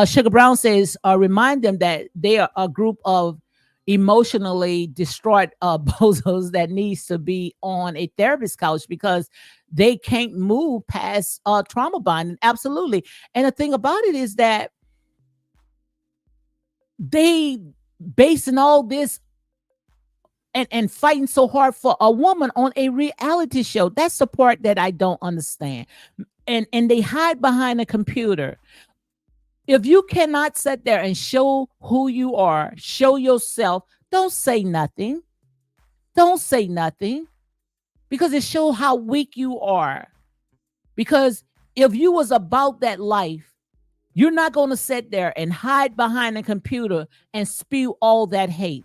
Sugar Brown says, remind them that they are a group of emotionally distraught bozos that needs to be on a therapist couch because they can't move past trauma bonding. Absolutely. And the thing about it is that they basing all this and fighting so hard for a woman on a reality show. That's the part that I don't understand. And they hide behind a computer. If you cannot sit there and show who you are, show yourself, don't say nothing. Don't say nothing. Because it shows how weak you are. Because if you was about that life, you're not going to sit there and hide behind a computer and spew all that hate.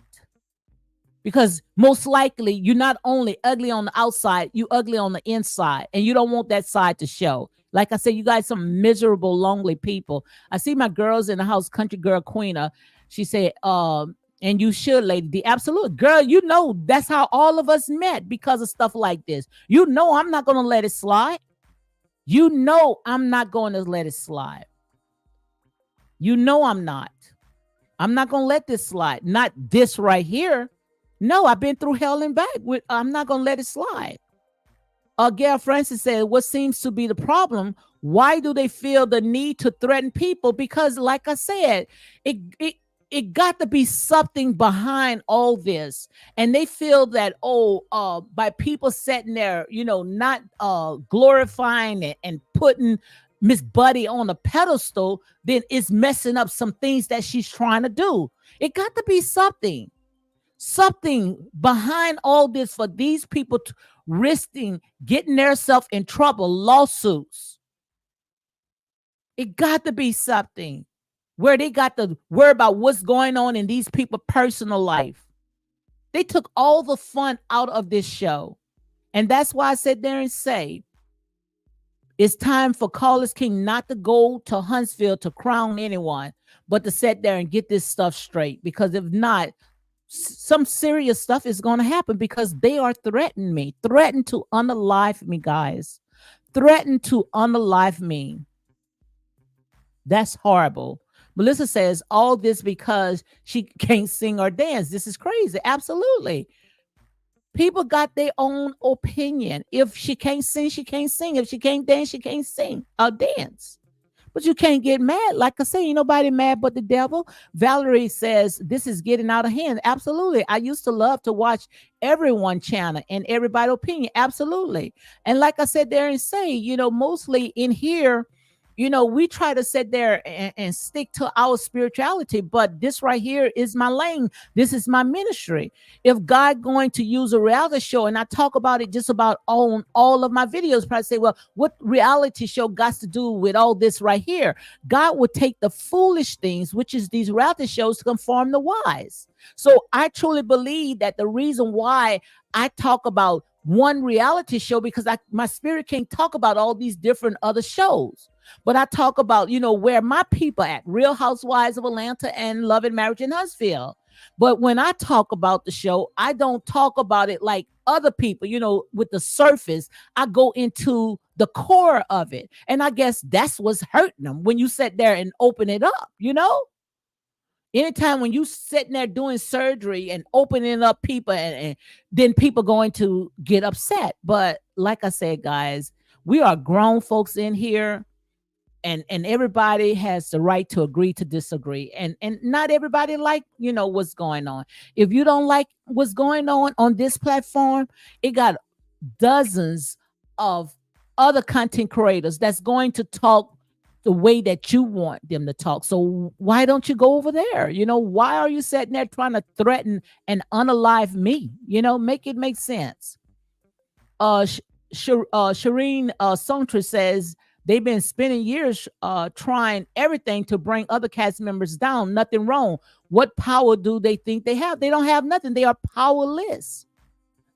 Because most likely you're not only ugly on the outside, you ugly on the inside. And you don't want that side to show. Like I said, you guys some miserable, lonely people. I see my girls in the house, Country Girl Queena. She said, and you should, Lady D. Absolutely. Girl, that's how all of us met because of stuff like this. I'm not going to let it slide. I'm not going to let it slide. I'm not. I'm not going to let this slide. Not this right here. No, I've been through hell and back. I'm not going to let it slide. Gail Francis said, what seems to be the problem? Why do they feel the need to threaten people? Because like I said, it got to be something behind all this. And they feel that, by people sitting there, not glorifying it and putting Miss Buddy on a pedestal, then it's messing up some things that she's trying to do. It got to be something behind all this for these people risking getting themselves in trouble, lawsuits. It got to be something where they got to worry about what's going on in these people's personal life. They took all the fun out of this show. And that's why I sit there and say, it's time for Carlos King not to go to Huntsville to crown anyone, but to sit there and get this stuff straight. Because if not, some serious stuff is going to happen because they are threatening me, threatened to unalive me, guys, threatened to unalive me. That's horrible. Melissa says all this because she can't sing or dance. This is crazy. Absolutely. People got their own opinion. If she can't sing, she can't sing. If she can't dance, she can't sing or dance. But you can't get mad. Like I say, ain't nobody mad but the devil. Valerie says this is getting out of hand. Absolutely. I used to love to watch everyone channel and everybody's opinion. Absolutely. And like I said there and say, mostly in here, we try to sit there and stick to our spirituality, but this right here is my lane. This is my ministry. If God going to use a reality show, and I talk about it just about on all of my videos, probably say, well, what reality show got to do with all this right here? God would take the foolish things, which is these reality shows, to conform the wise. So I truly believe that the reason why I talk about one reality show, because my spirit can't talk about all these different other shows. But I talk about, where my people at, Real Housewives of Atlanta and Love and Marriage in Huntsville. But when I talk about the show, I don't talk about it like other people, with the surface. I go into the core of it. And I guess that's what's hurting them when you sit there and open it up, Anytime when you sitting there doing surgery and opening up people and then people going to get upset. But like I said, guys, we are grown folks in here. And everybody has the right to agree to disagree, and not everybody like what's going on. If you don't like what's going on this platform, it got dozens of other content creators that's going to talk the way that you want them to talk. So why don't you go over there? Why are you sitting there trying to threaten and unalive me? Make it make sense. Shireen Sontra says they've been spending years trying everything to bring other cast members down. Nothing wrong. What power do they think they have? They don't have nothing. They are powerless.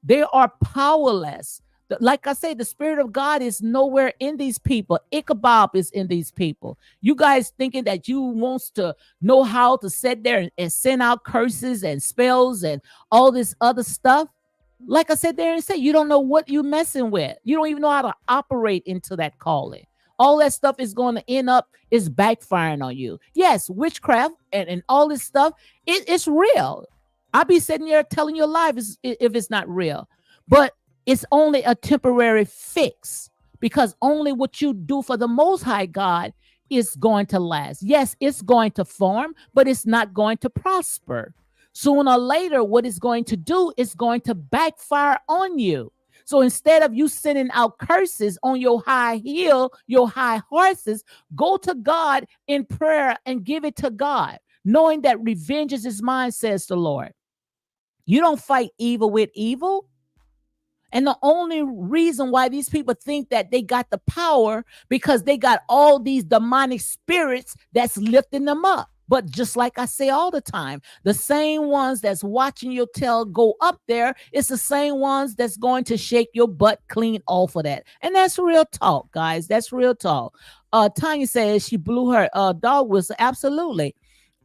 They are powerless. Like I say, the Spirit of God is nowhere in these people. Ichabod is in these people. You guys thinking that you wants to know how to sit there and send out curses and spells and all this other stuff. Like I said there and say, you don't know what you're messing with. You don't even know how to operate into that calling. All that stuff is going to end up is backfiring on you. Yes, witchcraft and all this stuff, it's real. I'll be sitting here telling you live if it's not real. But it's only a temporary fix, because only what you do for the Most High God is going to last. Yes, it's going to form, but it's not going to prosper. Sooner or later, what it's going to do is going to backfire on you. So instead of you sending out curses on your high heel, your high horses, go to God in prayer and give it to God, knowing that revenge is mine, says the Lord. You don't fight evil with evil. And the only reason why these people think that they got the power, because they got all these demonic spirits that's lifting them up. But just like I say all the time, the same ones that's watching your tail go up there, it's the same ones that's going to shake your butt clean off of that. And that's real talk, guys. That's real talk. Tanya says she blew her dog whistle. Absolutely.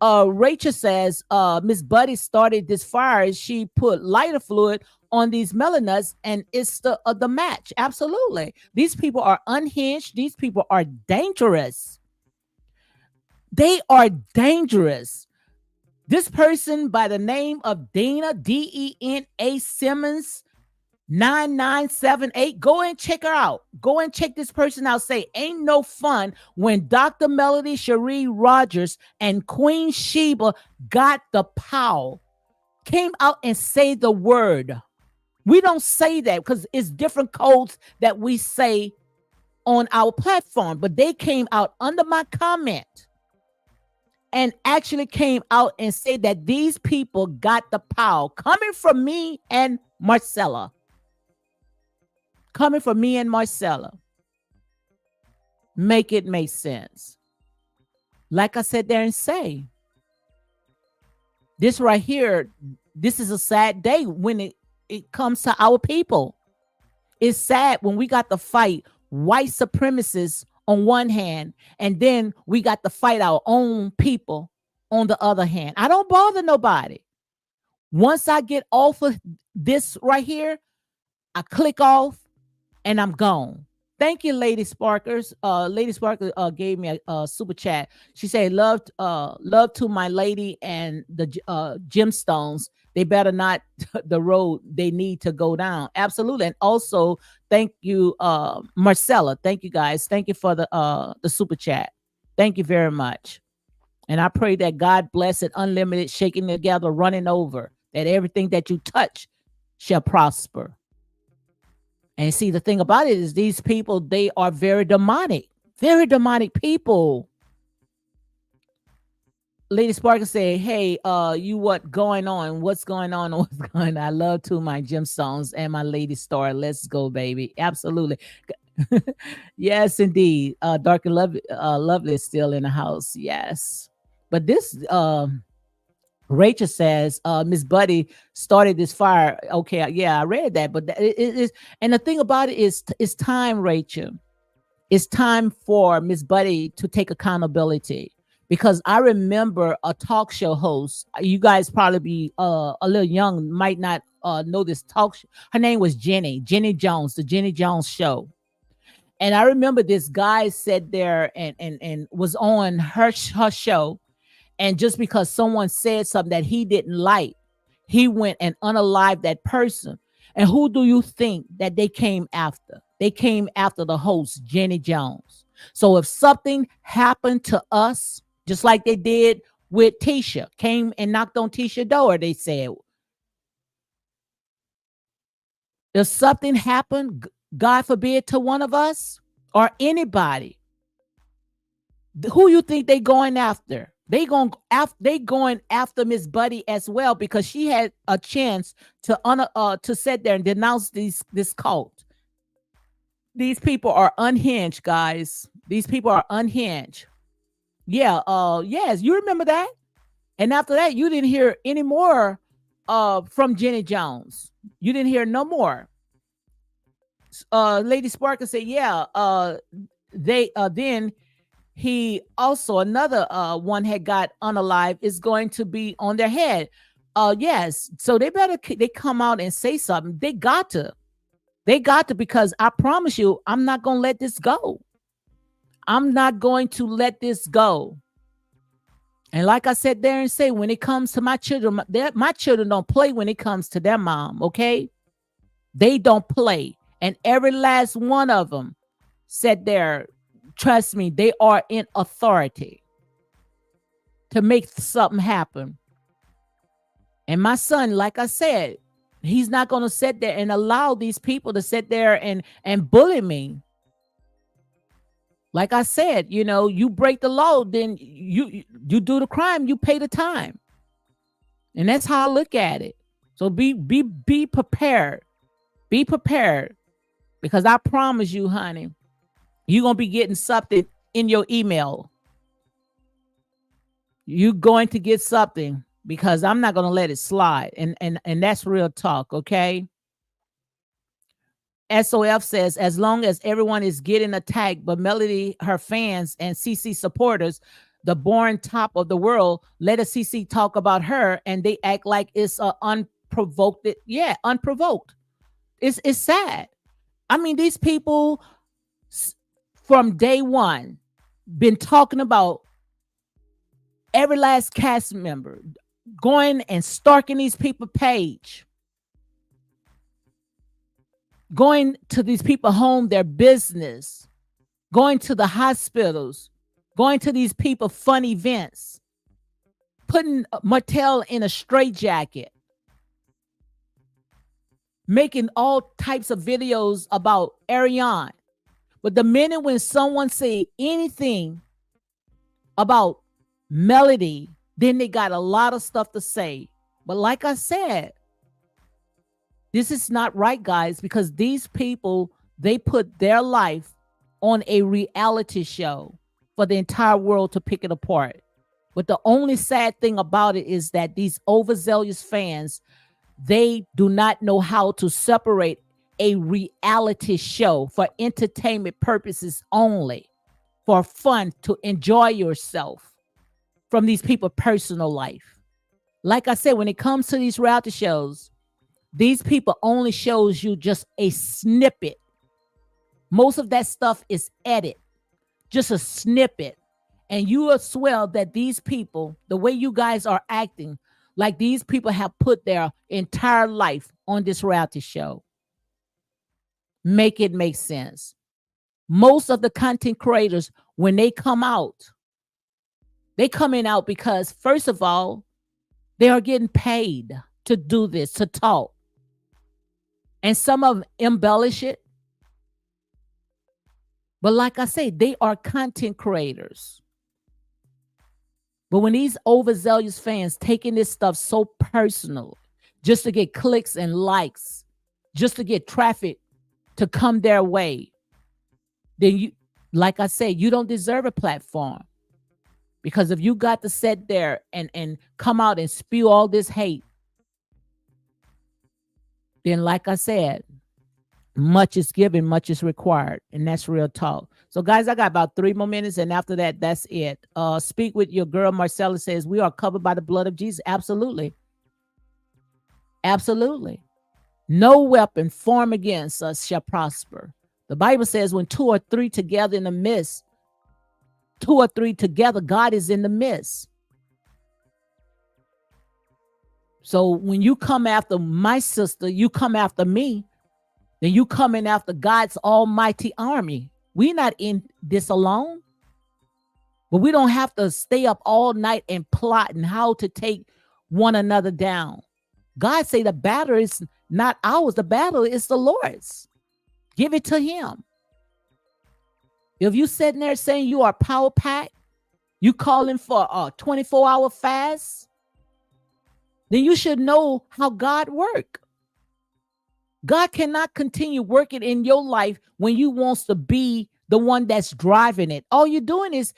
Rachel says Miss Buddy started this fire. She put lighter fluid on these melanuts, and it's the match. Absolutely. These people are unhinged. These people are dangerous. They are dangerous. This person by the name of Dena, Dena Simmons, 9978. Go and check her out. Go and check this person out. Say, ain't no fun when Dr. Melody Cherie Rogers and Queen Sheba got the power. Came out and say the word. We don't say that because it's different codes that we say on our platform, but they came out under my comment and actually came out and said that these people got the power, coming from me and Marcella. Coming from me and Marcella. Make it make sense. Like I said there and say, this right here, this is a sad day when it comes to our people. It's sad when we got to fight white supremacists on one hand, and then we got to fight our own people on the other hand. I don't bother nobody. Once I get off of this right here, I click off and I'm gone. Thank you, Lady Sparkers. Lady Sparker gave me a super chat. She said, love to my lady and the gemstones. They better not the road they need to go down. Absolutely. And also, thank you, Marcella. Thank you, guys. Thank you for the super chat. Thank you very much. And I pray that God bless it, unlimited, shaking together, running over, that everything that you touch shall prosper. And see, the thing about it is these people, they are very demonic people. Lady Sparkle said, hey, you what going on? What's going on? What's going on? I love to my gemstones and my lady star. Let's go, baby. Absolutely. Yes, indeed. Dark and Lovely is still in the house. Yes. But this Rachel says, Miss Buddy started this fire. Okay, yeah, I read that. But it is, and the thing about it is, it's time, Rachel. It's time for Miss Buddy to take accountability. Because I remember a talk show host. You guys probably be a little young, might not know this talk show. Her name was Jenny Jones, the Jenny Jones Show. And I remember this guy sat there and was on her show, and just because someone said something that he didn't like, he went and unalived that person. And who do you think that they came after? They came after the host, Jenny Jones. So if something happened to us, just like they did with Tisha, came and knocked on Tisha's door, they said, if something happened, God forbid, to one of us or anybody, who you think they going after? They going after Miss Buddy as well, because she had a chance to sit there and denounce this cult. These people are unhinged, guys. These people are unhinged. Yeah, yes, you remember that? And after that, you didn't hear any more from Jenny Jones. You didn't hear no more. Lady Sparker said, yeah, they then he also, another one had got unalive, is going to be on their head. Yes, so they come out and say something. They got to, because I promise you, I'm not going to let this go. I'm not going to let this go. And like I said there and say, when it comes to my children, my children don't play when it comes to their mom, okay? They don't play. And every last one of them said there, trust me, they are in authority to make something happen. And my son, like I said, he's not going to sit there and allow these people to sit there and bully me. Like I said, you break the law, then you do the crime, you pay the time. And that's how I look at it. So be prepared. Be prepared. Because I promise you, honey, you're going to be getting something in your email. You're going to get something, because I'm not going to let it slide. And that's real talk, okay? SOF says, as long as everyone is getting attacked, but Melody, her fans, and CC supporters, the born top of the world, let a CC talk about her, and they act like it's unprovoked. Yeah, unprovoked. It's sad. I mean, these people from day one been talking about every last cast member, going and stalking these people's page, going to these people home, their business, going to the hospitals, going to these people fun events, putting Mattel in a straitjacket, making all types of videos about Ariane. But the minute when someone say anything about Melody, then they got a lot of stuff to say. But like I said, this is not right, guys, because these people, they put their life on a reality show for the entire world to pick it apart. But the only sad thing about it is that these overzealous fans, they do not know how to separate a reality show for entertainment purposes only, for fun, to enjoy yourself, from these people's personal life. Like I said, when it comes to these reality shows, these people only shows you just a snippet. Most of that stuff is edit, just a snippet. And you will swear that these people, the way you guys are acting, like these people have put their entire life on this reality show. Make it make sense. Most of the content creators, when they come out, they coming out because, first of all, they are getting paid to do this, to talk. And some of them embellish it. But like I say, they are content creators. But when these overzealous fans taking this stuff so personal, just to get clicks and likes, just to get traffic to come their way, then you, like I say, you don't deserve a platform. Because if you got to sit there and come out and spew all this hate, then like I said, much is given, much is required. And that's real talk. So guys, I got about 3 more minutes. And after that, that's it. Speak with your girl. Marcella says, we are covered by the blood of Jesus. Absolutely. Absolutely. No weapon formed against us shall prosper. The Bible says when 2 or 3 together in the midst, 2 or 3 together, God is in the midst. So when you come after my sister, you come after me, then you coming after God's almighty army. We're not in this alone. But we don't have to stay up all night and plotting how to take one another down. God say the battle is not ours. The battle is the Lord's. Give it to him. If you sitting there saying you are power packed, you calling for a 24-hour fast, then you should know how God works. God cannot continue working in your life when you wants to be the one that's driving it. All you're doing is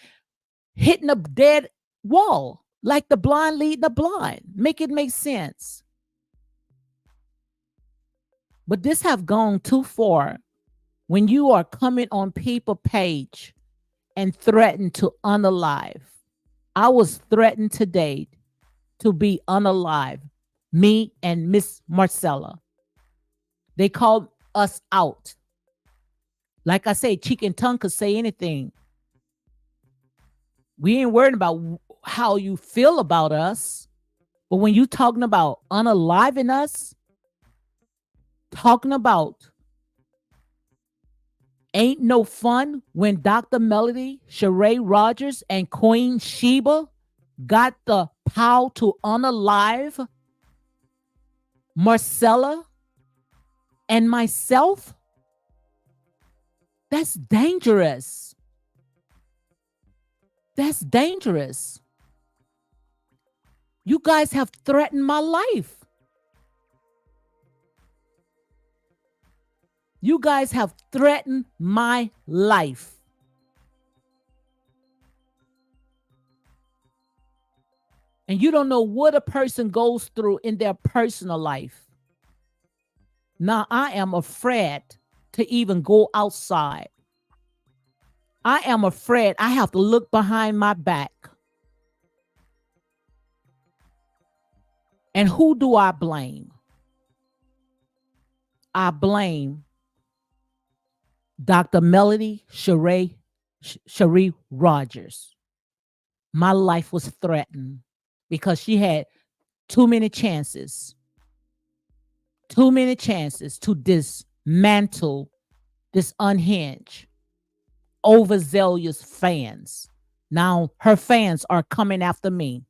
hitting a dead wall, like the blind leading the blind. Make it make sense. But this have gone too far when you are coming on people page and threaten to unalive. I was threatened today to be unalive, me and Miss Marcella. They called us out. Like I say, cheek and tongue could say anything. We ain't worried about how you feel about us. But when you talking about unaliving us, talking about ain't no fun when Dr. Melody, Sheree Rogers, and Queen Sheba got the power to unalive Marcella and myself, that's dangerous. That's dangerous. You guys have threatened my life. You guys have threatened my life. And you don't know what a person goes through in their personal life. Now, I am afraid to even go outside. I am afraid I have to look behind my back. And who do I blame? I blame Dr. Melody Sheree Rogers. My life was threatened because she had too many chances to dismantle this Unhinged, overzealous fans. Now her fans are coming after me.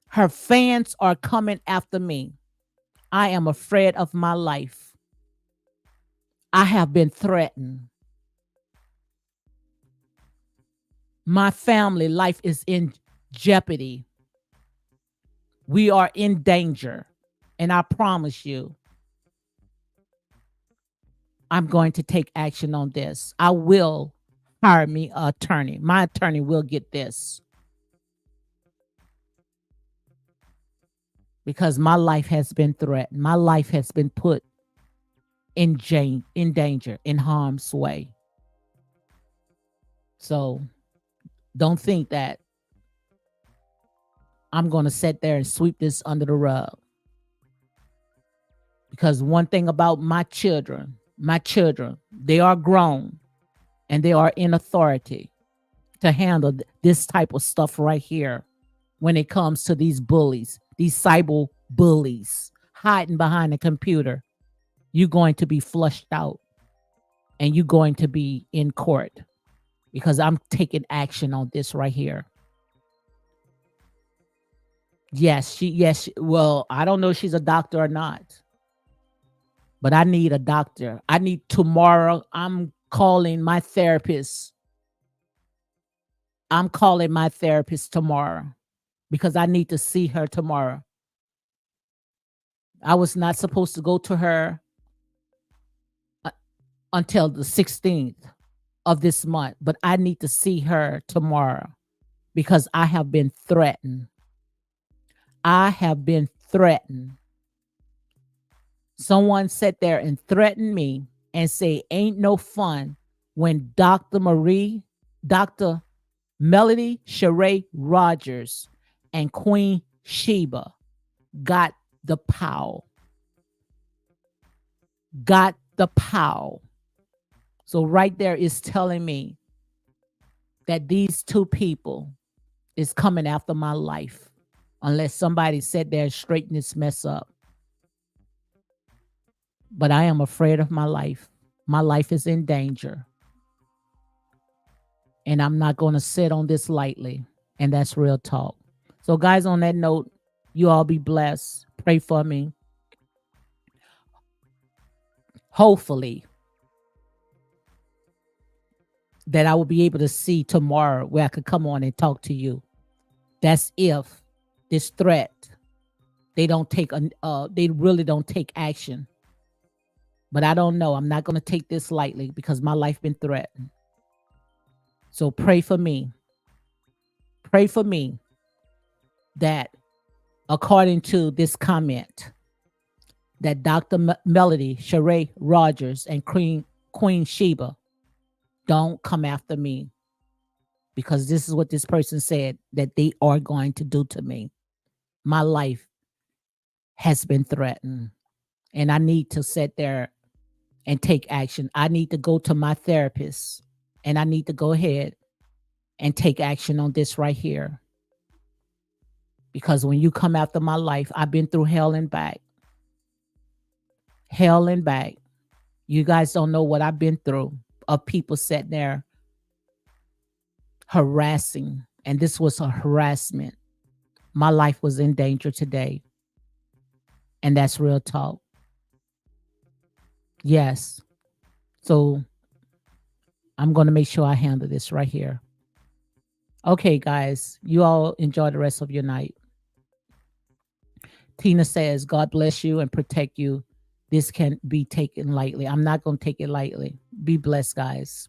Her fans are coming after me. I am afraid of my life. I have been threatened. My family life is in jeopardy. We are in danger. And I promise you, I'm going to take action on this. I will hire me an attorney. My attorney will get this. Because my life has been threatened. My life has been put in danger, in harm's way. So don't think that I'm going to sit there and sweep this under the rug. Because one thing about my children, they are grown and they are in authority to handle this type of stuff right here when it comes to these bullies, these cyber bullies hiding behind a computer. You're going to be flushed out and you're going to be in court because I'm taking action on this right here. Well, I don't know if she's a doctor or not, but I need a doctor. I need tomorrow. I'm calling my therapist. I'm calling my therapist tomorrow because I need to see her tomorrow. I was not supposed to go to her until the 16th of this month, but I need to see her tomorrow because I have been threatened. I have been threatened. Someone sat there and threatened me and say, ain't no fun when Dr. Melody Sheree Rogers and Queen Sheba got the pow. Got the pow. So right there is telling me that these two people is coming after my life unless somebody sat there and straighten this mess up. But I am afraid of my life. My life is in danger. And I'm not going to sit on this lightly. And that's real talk. So guys, on that note, you all be blessed. Pray for me. Hopefully that I will be able to see tomorrow where I could come on and talk to you. That's if this threat, they really don't take action. But I don't know. I'm not going to take this lightly because my life been threatened. So pray for me. Pray for me that according to this comment, that Dr. Melody, Sheree Rogers, and Queen Sheba don't come after me because this is what this person said that they are going to do to me. My life has been threatened and I need to sit there and take action. I need to go to my therapist and I need to go ahead and take action on this right here. Because when you come after my life, I've been through hell and back. Hell and back. You guys don't know what I've been through of people sitting there harassing. And this was a harassment. My life was in danger today. And that's real talk. Yes. So I'm going to make sure I handle this right here. Okay, guys, you all enjoy the rest of your night. Tina says, God bless you and protect you. This can't be taken lightly. I'm not going to take it lightly. Be blessed, guys.